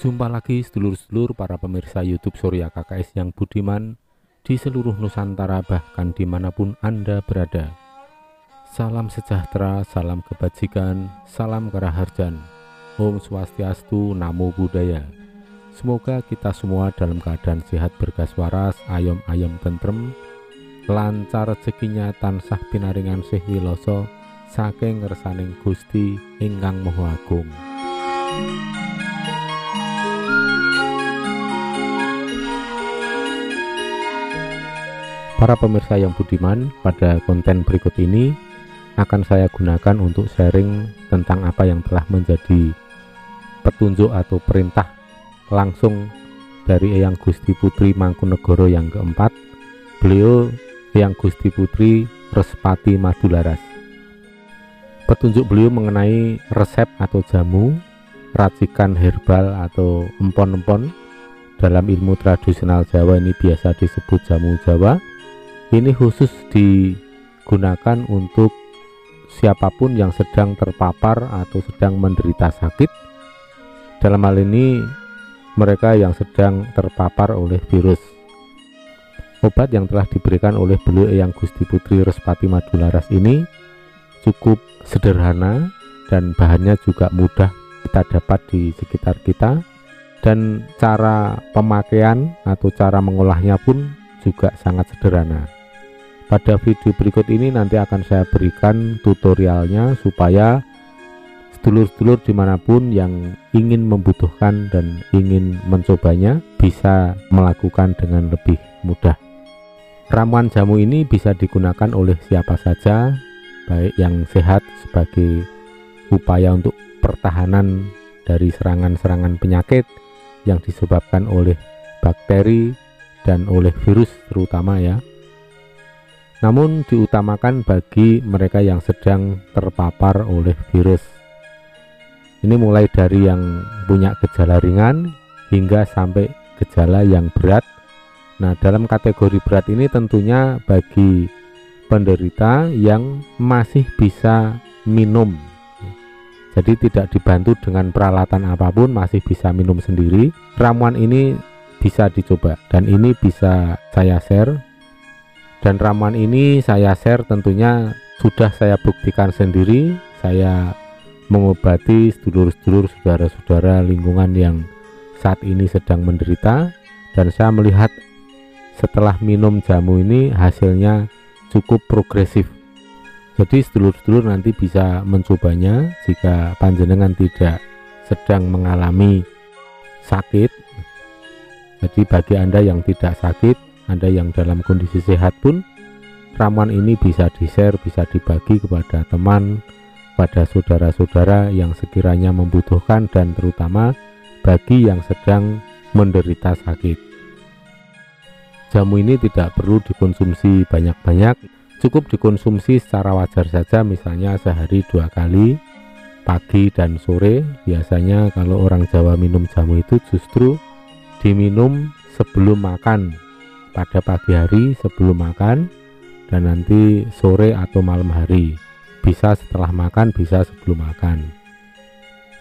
Jumpa lagi sedulur-sedulur para pemirsa YouTube Surya KKS yang budiman di seluruh Nusantara, bahkan dimanapun Anda berada. Salam sejahtera, salam kebajikan, salam karaharjan. Om Swastiastu, Namo Buddhaya. Semoga kita semua dalam keadaan sehat bergas waras, ayom-ayom tentrem, lancar rezekinya tansah pinaringan sih wiloso saking ngersaning Gusti ingkang Maha Agung. Para pemirsa yang budiman, pada konten berikut ini akan saya gunakan untuk sharing tentang apa yang telah menjadi petunjuk atau perintah langsung dari Eyang Gusti Putri Mangkunegoro yang keempat. Beliau Eyang Gusti Putri Respati Madularas. Petunjuk beliau mengenai resep atau jamu, racikan herbal atau empon-empon. Dalam ilmu tradisional Jawa ini biasa disebut jamu Jawa. Ini khusus digunakan untuk siapapun yang sedang terpapar atau sedang menderita sakit. Dalam hal ini mereka yang sedang terpapar oleh virus. Obat yang telah diberikan oleh beliau Eyang Gusti Putri Respati Madularas ini cukup sederhana dan bahannya juga mudah kita dapat di sekitar kita, dan cara pemakaian atau cara mengolahnya pun juga sangat sederhana. Pada video berikut ini nanti akan saya berikan tutorialnya supaya sedulur-sedulur dimanapun yang ingin membutuhkan dan ingin mencobanya bisa melakukan dengan lebih mudah. Ramuan jamu ini bisa digunakan oleh siapa saja, baik yang sehat sebagai upaya untuk pertahanan dari serangan-serangan penyakit yang disebabkan oleh bakteri dan oleh virus terutama ya. Namun diutamakan bagi mereka yang sedang terpapar oleh virus. Ini mulai dari yang punya gejala ringan hingga sampai gejala yang berat. Nah, dalam kategori berat ini tentunya bagi penderita yang masih bisa minum. Jadi tidak dibantu dengan peralatan apapun, masih bisa minum sendiri. Ramuan ini bisa dicoba dan ini bisa saya share. Dan ramuan ini saya share tentunya sudah saya buktikan sendiri. Saya mengobati sedulur-sedulur, saudara-saudara lingkungan yang saat ini sedang menderita, dan saya melihat setelah minum jamu ini hasilnya cukup progresif. Jadi sedulur-sedulur nanti bisa mencobanya jika panjenengan tidak sedang mengalami sakit. Jadi bagi Anda yang tidak sakit, Anda yang dalam kondisi sehat pun, ramuan ini bisa di-share, bisa dibagi kepada teman, pada saudara-saudara yang sekiranya membutuhkan, dan terutama bagi yang sedang menderita sakit. Jamu ini tidak perlu dikonsumsi banyak-banyak, cukup dikonsumsi secara wajar saja, misalnya sehari 2 kali, pagi dan sore. Biasanya kalau orang Jawa minum jamu itu justru diminum sebelum makan, pada pagi hari sebelum makan, dan nanti sore atau malam hari. Bisa setelah makan, bisa sebelum makan.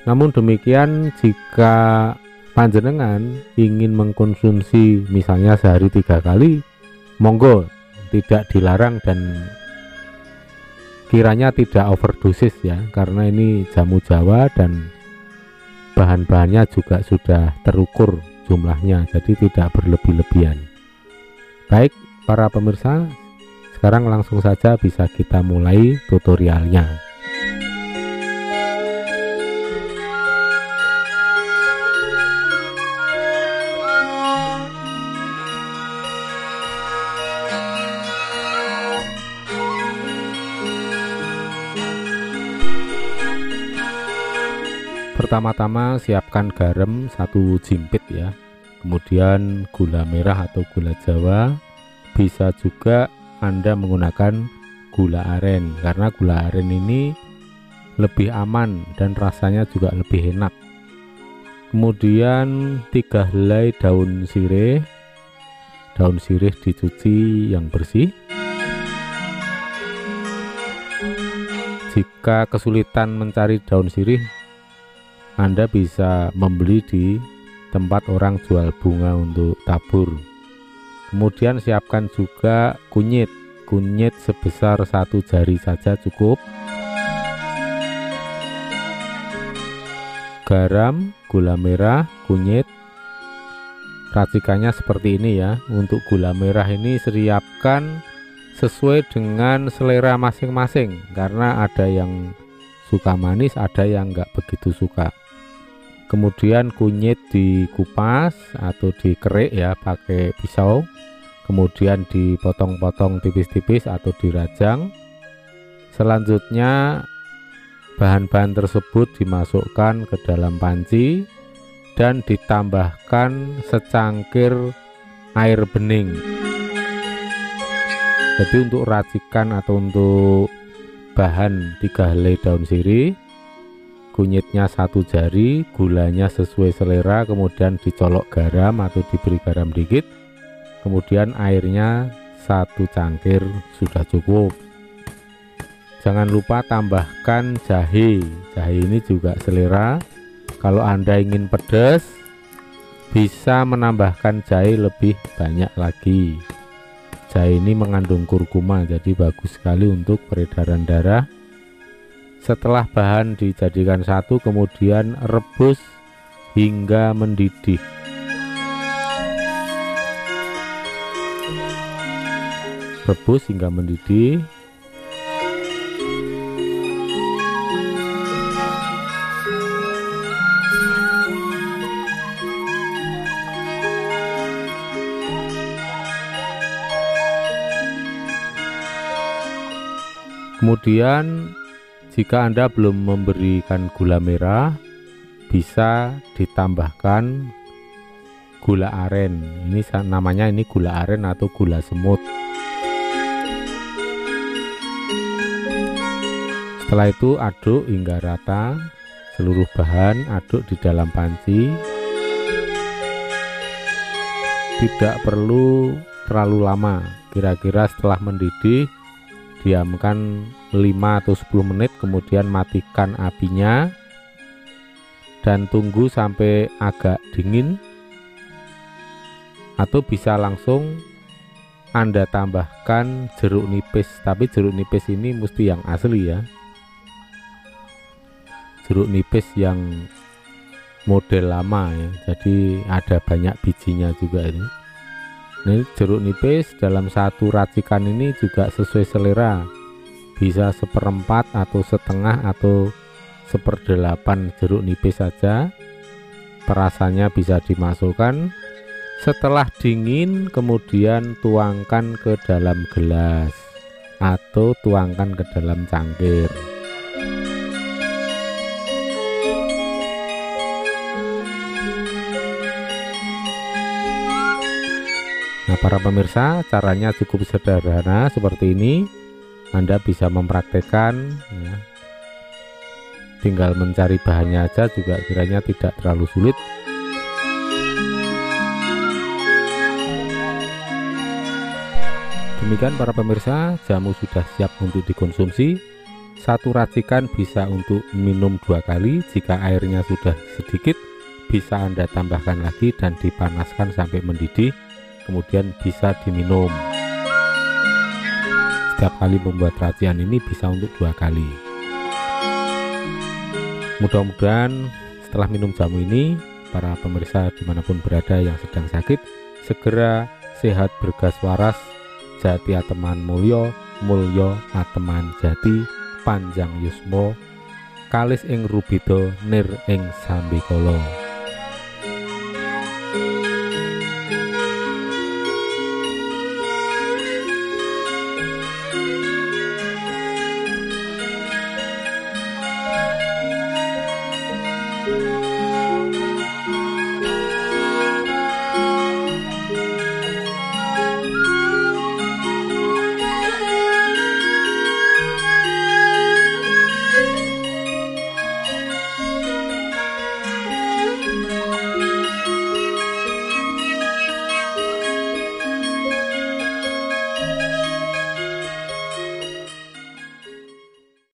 Namun demikian, jika panjenengan ingin mengkonsumsi misalnya sehari 3 kali, monggo, tidak dilarang dan kiranya tidak overdosis ya, karena ini jamu Jawa dan bahan-bahannya juga sudah terukur jumlahnya, jadi tidak berlebih-lebihan. Baik para pemirsa, sekarang langsung saja bisa kita mulai tutorialnya. Pertama-tama siapkan garam 1 jimpit ya. Kemudian gula merah atau gula Jawa, bisa juga Anda menggunakan gula aren, karena gula aren ini lebih aman dan rasanya juga lebih enak. Kemudian 3 helai daun sirih dicuci yang bersih. Jika kesulitan mencari daun sirih, Anda bisa membeli di tempat orang jual bunga untuk tabur. Kemudian siapkan juga kunyit. Kunyit sebesar 1 jari saja cukup. Garam, gula merah, kunyit. Racikannya seperti ini ya. Untuk gula merah ini siapkan sesuai dengan selera masing-masing, karena ada yang suka manis, ada yang nggak begitu suka. Kemudian kunyit dikupas atau dikerik ya pakai pisau, kemudian dipotong-potong tipis-tipis atau dirajang. Selanjutnya bahan-bahan tersebut dimasukkan ke dalam panci dan ditambahkan secangkir air bening. Jadi untuk racikan atau untuk bahan 3 helai daun sirih, kunyitnya 1 jari, gulanya sesuai selera, kemudian dicolok garam atau diberi garam dikit, kemudian airnya 1 cangkir sudah cukup. Jangan lupa tambahkan jahe. Jahe ini juga selera. Kalau Anda ingin pedas, bisa menambahkan jahe lebih banyak lagi. Jahe ini mengandung kurkuma, jadi bagus sekali untuk peredaran darah. Setelah bahan dijadikan satu, kemudian rebus hingga mendidih. Rebus hingga mendidih. Kemudian jika Anda belum memberikan gula merah, bisa ditambahkan gula aren. Ini namanya gula aren atau gula semut. Setelah itu aduk hingga rata seluruh bahan, aduk di dalam panci. Tidak perlu terlalu lama, kira-kira setelah mendidih diamkan 5 atau 10 menit, kemudian matikan apinya dan tunggu sampai agak dingin, atau bisa langsung Anda tambahkan jeruk nipis, tapi jeruk nipis ini mesti yang asli ya, jeruk nipis yang model lama ya, jadi ada banyak bijinya juga ini. Ini jeruk nipis dalam satu racikan ini juga sesuai selera, bisa 1/4 atau setengah atau 1/8 jeruk nipis saja. Perasannya bisa dimasukkan. Setelah dingin, kemudian tuangkan ke dalam gelas atau tuangkan ke dalam cangkir. Nah, para pemirsa, caranya cukup sederhana seperti ini. Anda bisa mempraktekkan ya. Tinggal mencari bahannya aja, juga kiranya tidak terlalu sulit. Demikian para pemirsa, jamu sudah siap untuk dikonsumsi. Satu racikan bisa untuk minum 2 kali. Jika airnya sudah sedikit, bisa Anda tambahkan lagi dan dipanaskan sampai mendidih, kemudian bisa diminum. Setiap kali membuat racian ini bisa untuk 2 kali. Mudah-mudahan setelah minum jamu ini, para pemirsa dimanapun berada yang sedang sakit, segera sehat bergas waras. Jati ateman mulya, mulya ateman jati, panjang yusmo, kalis ing rubida, nir ing sambikala.